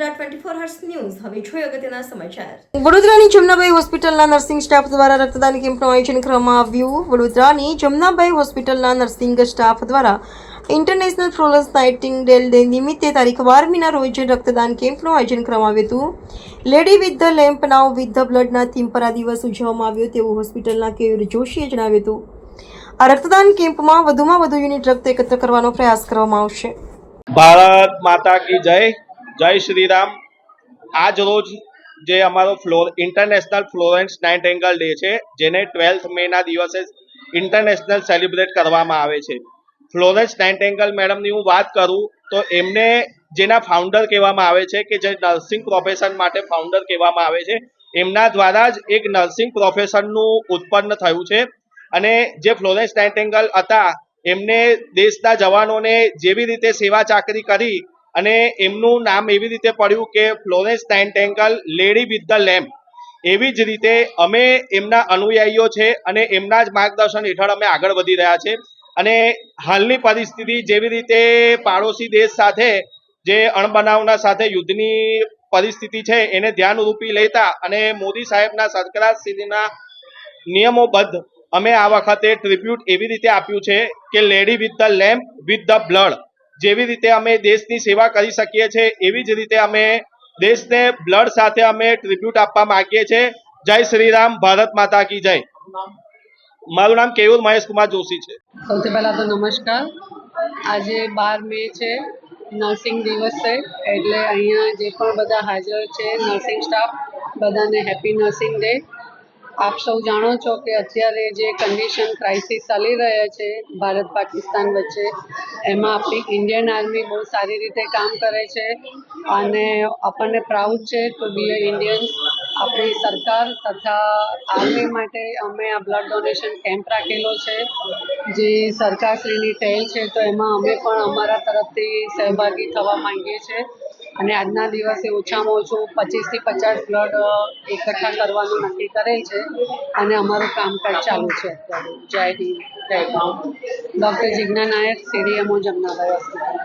Vadodara 24 hertz news હવે જોઈએ અગત્યના સમાચાર। વડોદરાની જમનાબાઈ હોસ્પિટલના નર્સિંગ સ્ટાફ દ્વારા રક્તદાન કેમ્પનું આયોજન કરવામાં આવ્યું। વડોદરાની જમનાબાઈ હોસ્પિટલના નર્સિંગ સ્ટાફ દ્વારા ઇન્ટરનેશનલ ફ્લોરેન્સ નાઇટિંગેલ ડે નિમિત્તે તારીખ 12મીના રોજ રક્તદાન કેમ્પનું આયોજન કરવામાં આવ્યું હતું। Lady with the lamp now with the બ્લડના થીમ પર આ દિવસ ઉજવવામાં આવ્યો તેવું હોસ્પિટલના કેયુર જોશીએ જણાવ્યું હતું। આ રક્તદાન કેમ્પમાં વધુમાં વધુ યુનિટ રક્ત એકત્ર કરવાનો પ્રયાસ કરવામાં આવશે। ભારત માતા કી જય, જય શ્રી રામ। આજ રોજ જે અમારો ઇન્ટરનેશનલ ફ્લોરેન્સ નાઇટિંગેલ ડે છે, જેને 12th મેના દિવસે ઇન્ટરનેશનલ સેલિબ્રેટ કરવામાં આવે છે। ફ્લોરેન્સ નાઇટિંગેલ મેડમની હું વાત કરું તો એમને જેના ફાઉન્ડર કહેવામાં આવે છે કે જે નર્સિંગ પ્રોફેશન માટે ફાઉન્ડર કહેવામાં આવે છે, એમના દ્વારા જ એક નર્સિંગ પ્રોફેશનનું ઉત્પન્ન થયું છે। અને જે ફ્લોરેન્સ નાઇટિંગેલ હતા એમને દેશના જવાનોને જેવી રીતે સેવા ચાકરી કરી અને એમનું નામ એવી રીતે પડ્યું કે Florence Nightingale lady with the lamp, એવી જ રીતે અમે એમના અનુયાયીઓ છે અને એમના જ માર્ગદર્શન હેઠળ અમે આગળ વધી રહ્યા છે। અને હાલની પરિસ્થિતિ જેવી રીતે પાડોશી દેશ સાથે જે અણબનાવના સાથે યુદ્ધની પરિસ્થિતિ છે એને ધ્યાનરૂપી લેતા અને મોદી સાહેબના સરકારશ્રીના નિયમોબદ્ધ અમે આ વખતે ટ્રિબ્યુટ એવી રીતે આપ્યું છે કે lady with the lamp with the blood, જેવી રીતે અમે દેશની સેવા કરી શકીએ છીએ એવી જ રીતે અમે દેશને બ્લડ સાથે અમે ટ્રિબ્યુટ આપવા માંગીએ છીએ। જય શ્રી રામ, ભારત માતા કી જય। મારું નામ કેયુર મહેશ કુમાર જોશી છે। સૌથી પહેલાં તો નમસ્કાર। આજે 12 મે છે, નર્સિંગ દિવસ છે, એટલે અહીંયા જે પણ બધા હાજર છે નર્સિંગ સ્ટાફ, બધાને હેપી નર્સિંગ ડે। આપ સૌ જાણો છો કે અત્યારે જે કન્ડિશન ક્રાઇસિસ ચાલી રહ્યા છે ભારત પાકિસ્તાન વચ્ચે, એમાં આપણી ઇન્ડિયન આર્મી બહુ સારી રીતે કામ કરે છે અને આપણને પ્રાઉડ છે ટુ બી અ ઇન્ડિયન। આપણી સરકાર તથા આર્મી માટે અમે આ બ્લડ ડોનેશન કેમ્પ રાખેલો છે, જે સરકારશ્રીની પહેલ છે, તો એમાં અમે પણ અમારા તરફથી સહભાગી થવા માંગીએ છીએ અને આજના દિવસે ઓછામાં ઓછું 25 થી 50 બ્લડ એકઠા કરવાનું નક્કી કરેલ છે અને અમારું કામકાજ ચાલુ છે અત્યારે। જય હિન્દ, જય ભારત। ડૉક્ટર જિજ્ઞા નાયક, CDMO જમનાબાઈ હોસ્પિટલ।